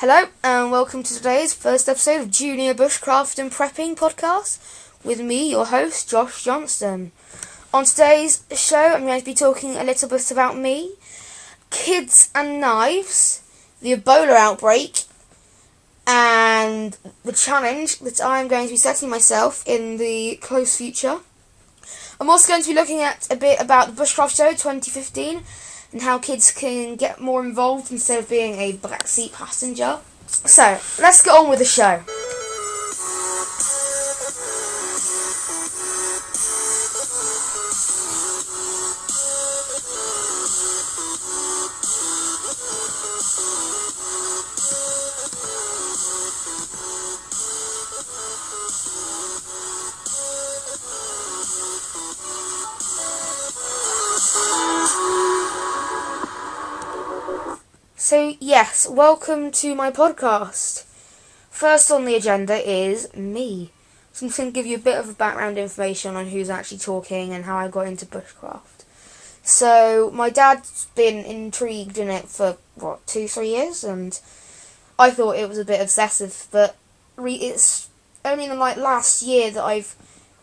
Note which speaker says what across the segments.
Speaker 1: Hello and welcome to today's first episode of Junior Bushcraft and Prepping Podcast with me, your host, Josh Johnston. On today's show, I'm going to be talking a little bit about me, kids and knives, the Ebola outbreak, and the challenge that I'm going to be setting myself in the close future. I'm also going to be looking at a bit about the Bushcraft show 2015 and how kids can get more involved instead of being a backseat passenger. So, let's get on with the show. So yes, welcome to my podcast. First on the agenda is me. So I'm just going to give you a bit of background information on who's actually talking and how I got into Bushcraft. So my dad's been intrigued in it for, 2-3 years, and I thought it was a bit obsessive, but it's only in last year that I've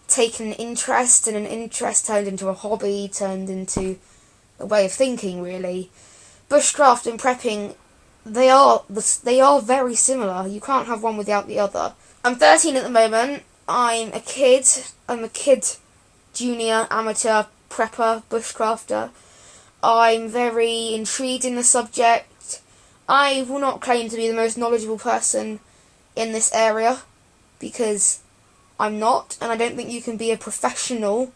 Speaker 1: taken an interest, and an interest turned into a hobby, turned into a way of thinking, really. Bushcraft and prepping, they are very similar. You can't have one without the other. I'm 13 at the moment. I'm a kid, junior, amateur, prepper, bushcrafter. I'm very intrigued in the subject. I will not claim to be the most knowledgeable person in this area, because I'm not, and I don't think you can be a professional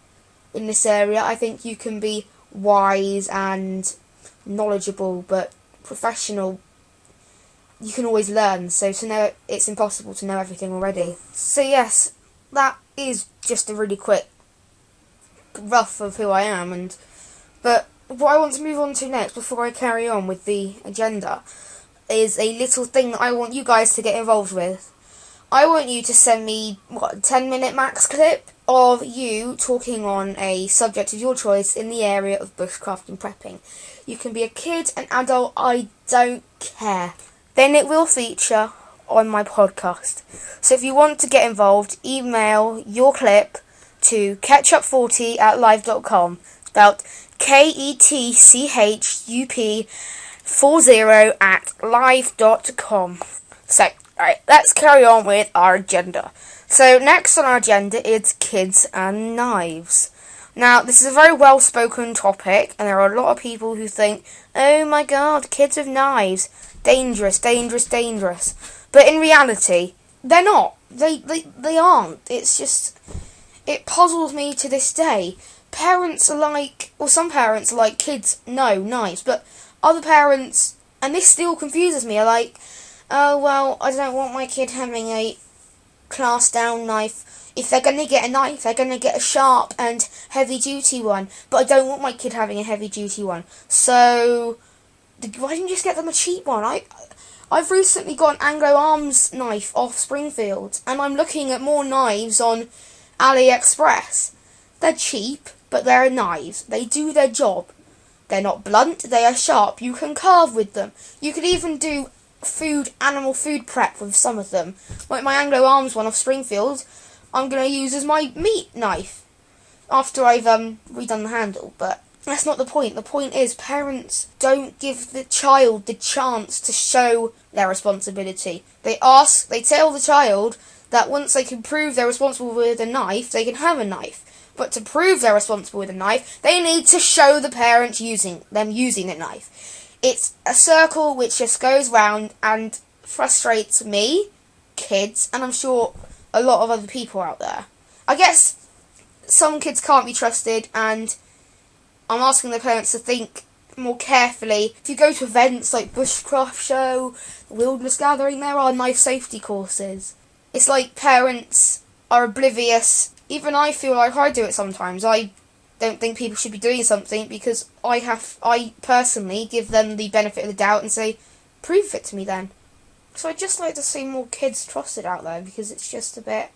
Speaker 1: in this area. I think you can be wise and knowledgeable, but professional, you can always learn. So to know it's impossible to know everything already. So yes, that is just a really quick rough of who I am. But what I want to move on to next, before I carry on with the agenda, is a little thing that I want you guys to get involved with. I want you to send me, a 10-minute max clip of you talking on a subject of your choice in the area of bushcraft and prepping. You can be a kid, an adult, I don't care. Then it will feature on my podcast. So if you want to get involved, email your clip to ketchup40@live.com, spelled ketchup40@live.com. So, alright, let's carry on with our agenda. So, next on our agenda is kids and knives. Now, this is a very well-spoken topic, and there are a lot of people who think, oh my god, kids with knives, dangerous, dangerous, dangerous. But in reality, they're not. They aren't. It's just, it puzzles me to this day. Parents are like, or some parents are like, kids, no, knives. But other parents, and this still confuses me, are like, oh, well, I don't want my kid having a class-down knife. If they're going to get a knife, they're going to get a sharp and heavy-duty one. But I don't want my kid having a heavy-duty one. So, why didn't you just get them a cheap one? I've recently got an Anglo-Arms knife off Springfield, and I'm looking at more knives on AliExpress. They're cheap, but they're knives. They do their job. They're not blunt, they are sharp. You can carve with them. You could even do animal food prep with some of them. Like my Anglo-Arms one off Springfield, I'm going to use as my meat knife after I've redone the handle. But that's not the point. The point is parents don't give the child the chance to show their responsibility. They tell the child that once they can prove they're responsible with a knife, they can have a knife. But to prove they're responsible with a knife, they need to show the parent using the knife. It's a circle which just goes round and frustrates me, kids, and I'm sure a lot of other people out there. I guess some kids can't be trusted, and I'm asking the parents to think more carefully. If you go to events like Bushcraft Show, Wilderness Gathering, there are knife safety courses. It's like parents are oblivious. Even I feel like I do it sometimes. I don't think people should be doing something because I personally give them the benefit of the doubt and say, prove it to me then. So I'd just like to see more kids trusted out there, because it's just a bit,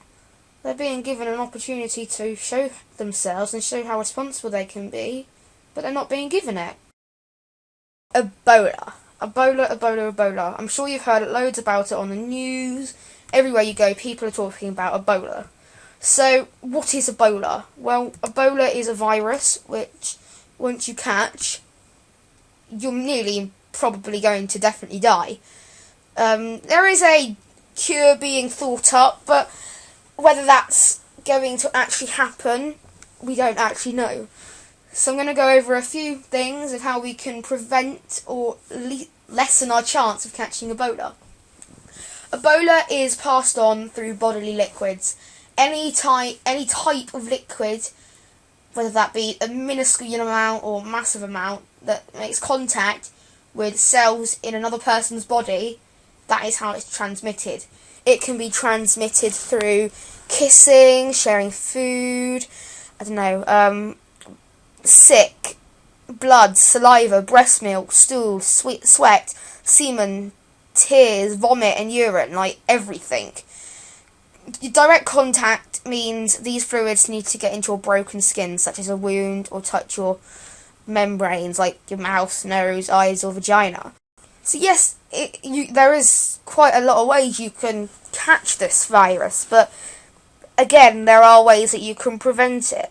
Speaker 1: they're being given an opportunity to show themselves and show how responsible they can be, but they're not being given it. Ebola. Ebola. I'm sure you've heard loads about it on the news. Everywhere you go, people are talking about Ebola. So, what is Ebola? Well, Ebola is a virus which, once you catch, you're nearly probably going to definitely die. There is a cure being thought up, but whether that's going to actually happen, we don't actually know. So I'm going to go over a few things of how we can prevent or lessen our chance of catching Ebola. Ebola is passed on through bodily liquids. Any type of liquid, whether that be a minuscule amount or massive amount, that makes contact with cells in another person's body, that is how it's transmitted. It can be transmitted through kissing, sharing food, sick, blood, saliva, breast milk, stool, sweat, semen, tears, vomit and urine, like everything. Direct contact means these fluids need to get into your broken skin, such as a wound, or touch your membranes, like your mouth, nose, eyes or vagina. So yes, there is quite a lot of ways you can catch this virus, but again, there are ways that you can prevent it.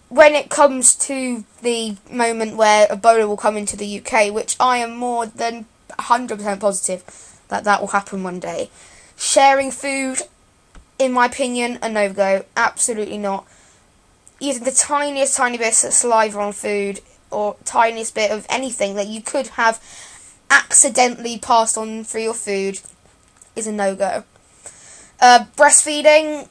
Speaker 1: When it comes to the moment where Ebola will come into the UK, which I am more than 100% positive that will happen one day, sharing food, in my opinion, a no-go. Absolutely not. Even the tiniest tiny bit of saliva on food, or tiniest bit of anything that you could have accidentally passed on through your food, is a no-go. Breastfeeding,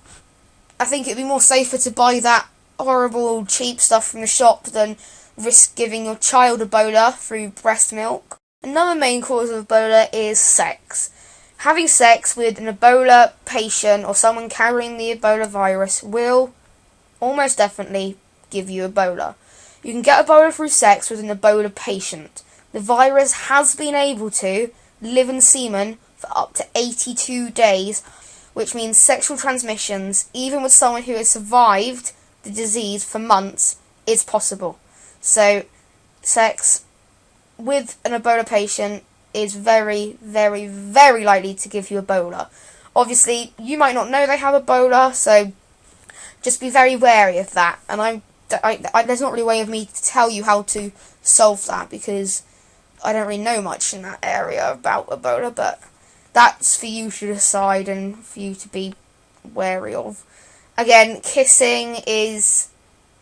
Speaker 1: I think it'd be more safer to buy that horrible cheap stuff from the shop than risk giving your child Ebola through breast milk. Another main cause of Ebola is sex. Having sex with an Ebola patient or someone carrying the Ebola virus will almost definitely give you Ebola. You can get Ebola through sex with an Ebola patient. The virus has been able to live in semen for up to 82 days, which means sexual transmissions, even with someone who has survived the disease for months, is possible. So, sex with an Ebola patient is very, very, very likely to give you Ebola. Obviously, you might not know they have Ebola, so just be very wary of that. And there's not really a way of me to tell you how to solve that, because I don't really know much in that area about Ebola, but that's for you to decide and for you to be wary of. Again, kissing is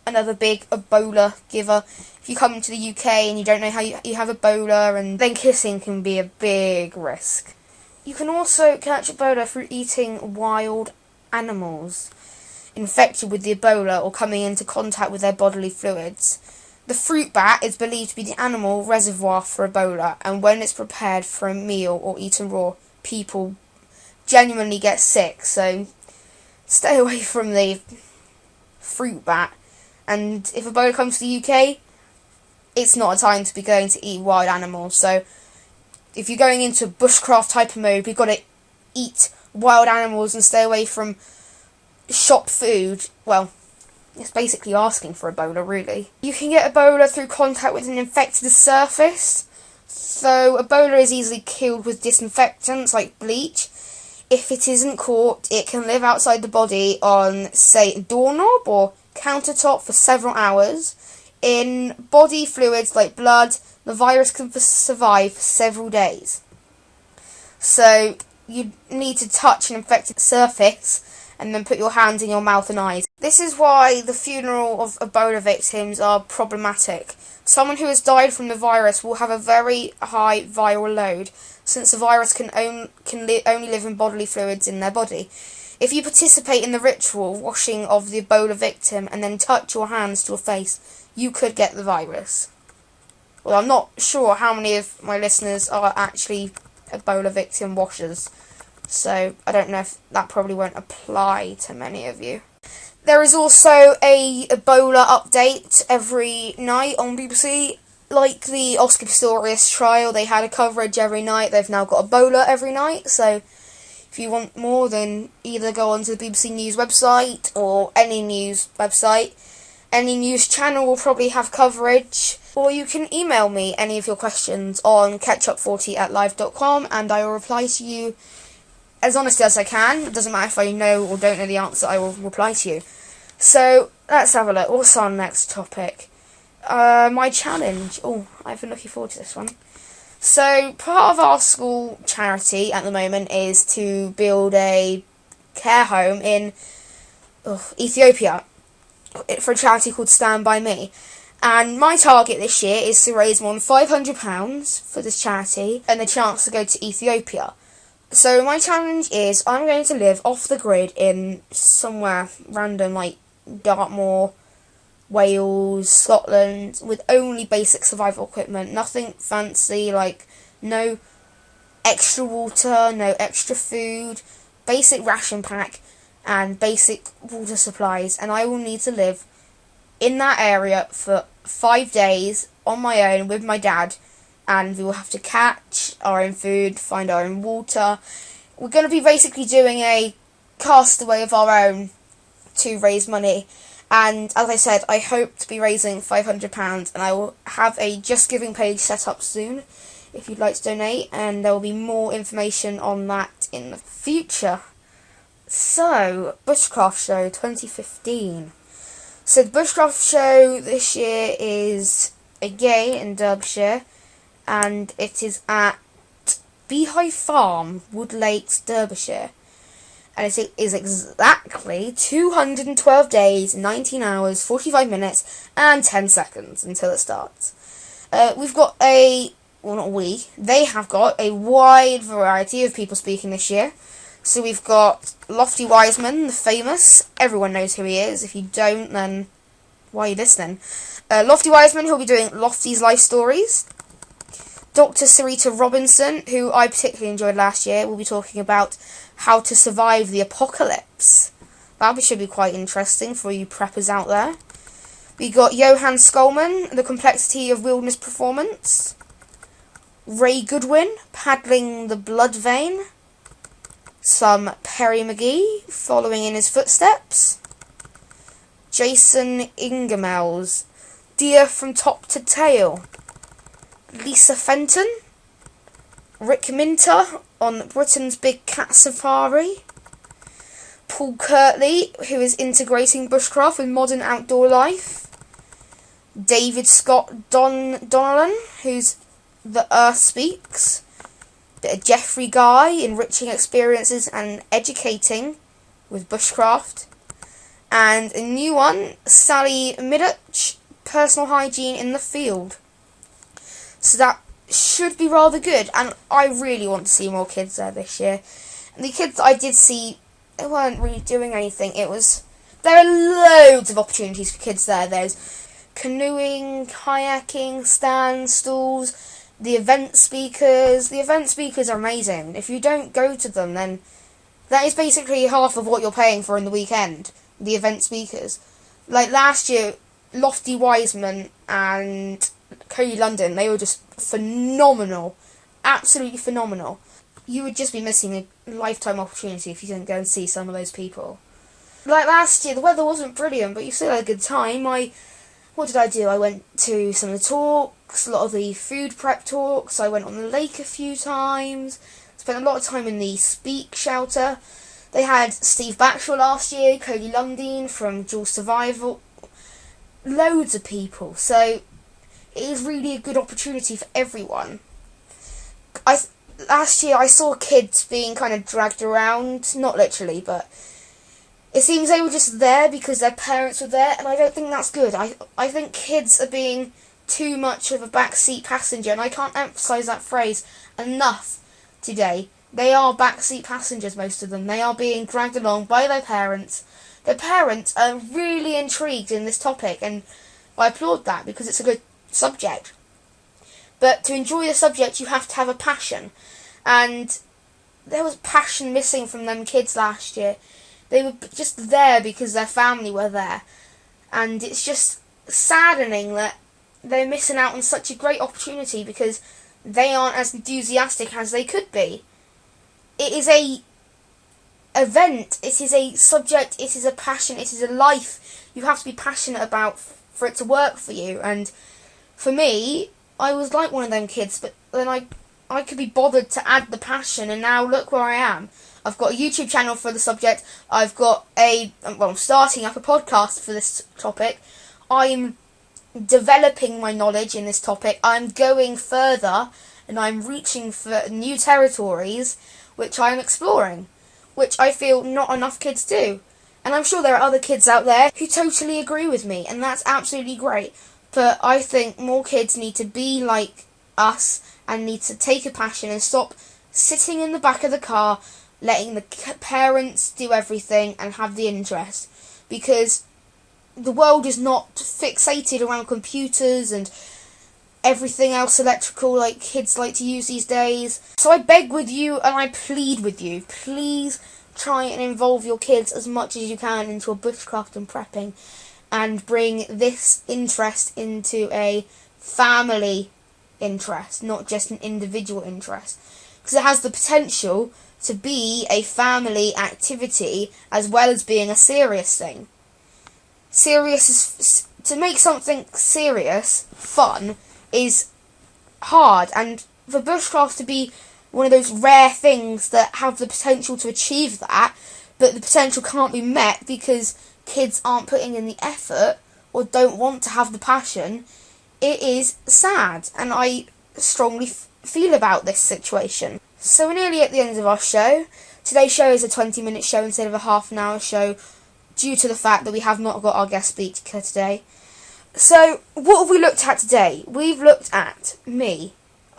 Speaker 1: another big Ebola giver. If you come to the UK and you don't know how you have Ebola, and then kissing can be a big risk. You can also catch Ebola through eating wild animals infected with the Ebola or coming into contact with their bodily fluids. The fruit bat is believed to be the animal reservoir for Ebola, and when it's prepared for a meal or eaten raw, people genuinely get sick, so stay away from the fruit bat. And if Ebola comes to the UK, it's not a time to be going to eat wild animals. So if you're going into Bushcraft type of mode, we've got to eat wild animals and stay away from shop food. Well, it's basically asking for Ebola, really. You can get Ebola through contact with an infected surface. So Ebola is easily killed with disinfectants like bleach. If it isn't caught, it can live outside the body on, say, a doorknob or countertop for several hours. In body fluids like blood, the virus can survive for several days. So you need to touch an infected surface and then put your hands in your mouth and eyes. This is why the funeral of Ebola victims are problematic. Someone who has died from the virus will have a very high viral load, since the virus can only live in bodily fluids in their body. If you participate in the ritual washing of the Ebola victim and then touch your hands to your face, you could get the virus. Well, I'm not sure how many of my listeners are actually Ebola victim washers, so I don't know if that probably won't apply to many of you. There is also a Ebola update every night on BBC. Like the Oscar Pistorius trial, they had a coverage every night. They've now got Ebola every night, so if you want more, then either go onto the BBC News website or any news website. Any news channel will probably have coverage. Or you can email me any of your questions on ketchup40@live.com, and I will reply to you as honestly as I can. It doesn't matter if I know or don't know the answer, I will reply to you. So, let's have a look. What's our next topic? My challenge. Oh, I've been looking forward to this one. So, part of our school charity at the moment is to build a care home in Ethiopia for a charity called Stand By Me. And my target this year is to raise more than £500 for this charity and the chance to go to Ethiopia. So my challenge is I'm going to live off the grid in somewhere random like Dartmoor, Wales, Scotland, with only basic survival equipment, nothing fancy, like no extra water, no extra food, basic ration pack and basic water supplies, and I will need to live in that area for 5 days on my own with my dad, and we will have to catch our own food, find our own water. We're going to be basically doing a castaway of our own to raise money. And as I said, I hope to be raising £500, and I will have a Just Giving page set up soon if you'd like to donate, and there will be more information on that in the future. So, Bushcraft Show 2015. So the Bushcraft Show this year is again in Derbyshire, and it is at Beehive Farm, Woodlakes, Derbyshire. And it is exactly 212 days, 19 hours, 45 minutes, and 10 seconds until it starts. We've got they have got a wide variety of people speaking this year. So we've got Lofty Wiseman, the famous. Everyone knows who he is. If you don't, then why are you listening? Lofty Wiseman, who'll be doing Lofty's life stories. Dr. Sarita Robinson, who I particularly enjoyed last year, will be talking about how to survive the apocalypse. That should be quite interesting for you preppers out there. We got Johan Skolman, the complexity of wilderness performance. Ray Goodwin, paddling the blood vein. Some Perry McGee, following in his footsteps. Jason Ingemels, Deer from Top to Tail. Lisa Fenton. Rick Minter on Britain's Big Cat Safari. Paul Kirtley, who is integrating bushcraft with modern outdoor life. David Scott Donnellan, who's The Earth Speaks. Bit of Jeffrey Guy, enriching experiences and educating with bushcraft. And a new one, Sally Midduch, personal hygiene in the field. So that should be rather good, and I really want to see more kids there this year. And the kids that I did see, they weren't really doing anything. There are loads of opportunities for kids there. There's canoeing, kayaking, stands, stalls. The event speakers are amazing. If you don't go to them, then that is basically half of what you're paying for in the weekend. The event speakers. Like last year, Lofty Wiseman and Cody London, they were just phenomenal. Absolutely phenomenal. You would just be missing a lifetime opportunity if you didn't go and see some of those people. Like last year, the weather wasn't brilliant, but you still had a good time. What did I do? I went to some of the talks, a lot of the food prep talks. I went on the lake a few times. Spent a lot of time in the Speak shelter. They had Steve Batchel last year, Cody Lundeen from Dual Survival. Loads of people. So it is really a good opportunity for everyone. Last year I saw kids being kind of dragged around, not literally, but it seems they were just there because their parents were there, and I don't think that's good. I think kids are being too much of a backseat passenger, and I can't emphasise that phrase enough today. They are backseat passengers, most of them. They are being dragged along by their parents. Their parents are really intrigued in this topic, and I applaud that because it's a good subject. But to enjoy the subject, you have to have a passion. And there was passion missing from them kids last year. They were just there because their family were there. And it's just saddening that they're missing out on such a great opportunity because they aren't as enthusiastic as they could be. It is a event, it is a subject, it is a passion, it is a life you have to be passionate about for it to work for you. And for me, I was like one of them kids, but then I could be bothered to add the passion, and now look where I am. I've got a YouTube channel for the subject. I've got I'm starting up a podcast for this topic. I'm developing my knowledge in this topic. I'm going further, and I'm reaching for new territories, which I'm exploring, which I feel not enough kids do. And I'm sure there are other kids out there who totally agree with me, and that's absolutely great. But I think more kids need to be like us and need to take a passion and stop sitting in the back of the car, letting the parents do everything and have the interest. Because the world is not fixated around computers and everything else electrical like kids like to use these days. So I beg with you and I plead with you, please try and involve your kids as much as you can into a bushcraft and prepping, and bring this interest into a family interest, not just an individual interest. Because it has the potential to be a family activity as well as being a serious thing. To make something serious fun is hard, and for bushcraft to be one of those rare things that have the potential to achieve that, but the potential can't be met because kids aren't putting in the effort or don't want to have the passion, it is sad, and I strongly feel about this situation. So we're nearly at the end of our show. Today's show is a 20-minute show instead of a half an hour show, due to the fact that we have not got our guest speaker today. So, what have we looked at today? We've looked at me.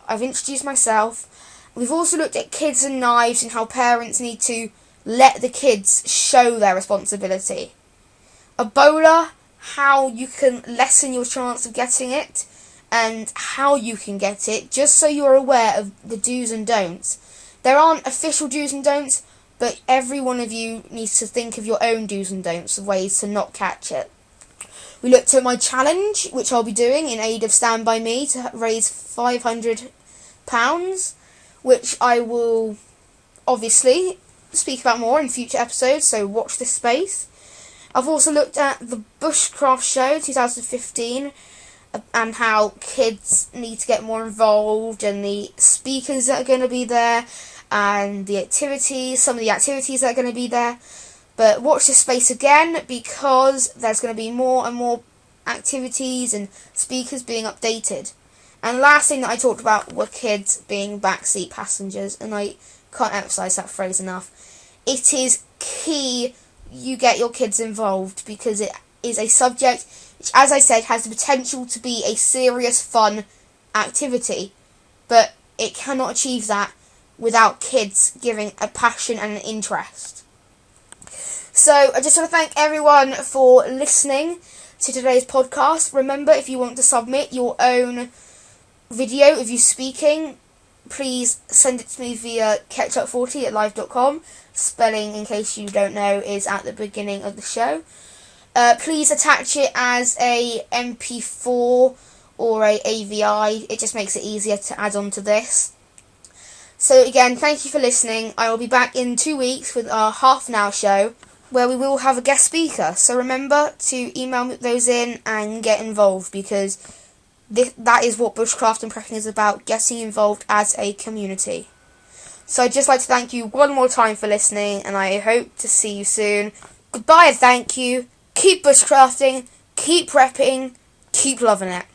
Speaker 1: I've introduced myself. We've also looked at kids and knives and how parents need to let the kids show their responsibility. Ebola, how you can lessen your chance of getting it, and how you can get it, just so you're aware of the do's and don'ts. There aren't official do's and don'ts, but every one of you needs to think of your own do's and don'ts of ways to not catch it. We looked at my challenge, which I'll be doing in aid of Stand By Me to raise £500, which I will obviously speak about more in future episodes, so watch this space. I've also looked at the Bushcraft show 2015 and how kids need to get more involved, and the speakers that are going to be there, and the activities, some of the activities that are going to be there. But watch this space again, because there's going to be more and more activities and speakers being updated. And the last thing that I talked about were kids being backseat passengers, and I can't emphasise that phrase enough. It is key you get your kids involved, because it is a subject which, as I said, has the potential to be a serious fun activity, but it cannot achieve that without kids giving a passion and an interest. So I just want to thank everyone for listening to today's podcast. Remember, if you want to submit your own video of you speaking, please send it to me via ketchup40@live.com. Spelling, in case you don't know, is at the beginning of the show. Please attach it as a MP4 or a AVI. It just makes it easier to add on to this. So again, thank you for listening. I will be back in 2 weeks with our half an hour show, where we will have a guest speaker. So remember to email those in and get involved, because that is what Bushcraft and Prepping is about, getting involved as a community. So I'd just like to thank you one more time for listening, and I hope to see you soon. Goodbye and thank you. Keep bushcrafting, keep prepping, keep loving it.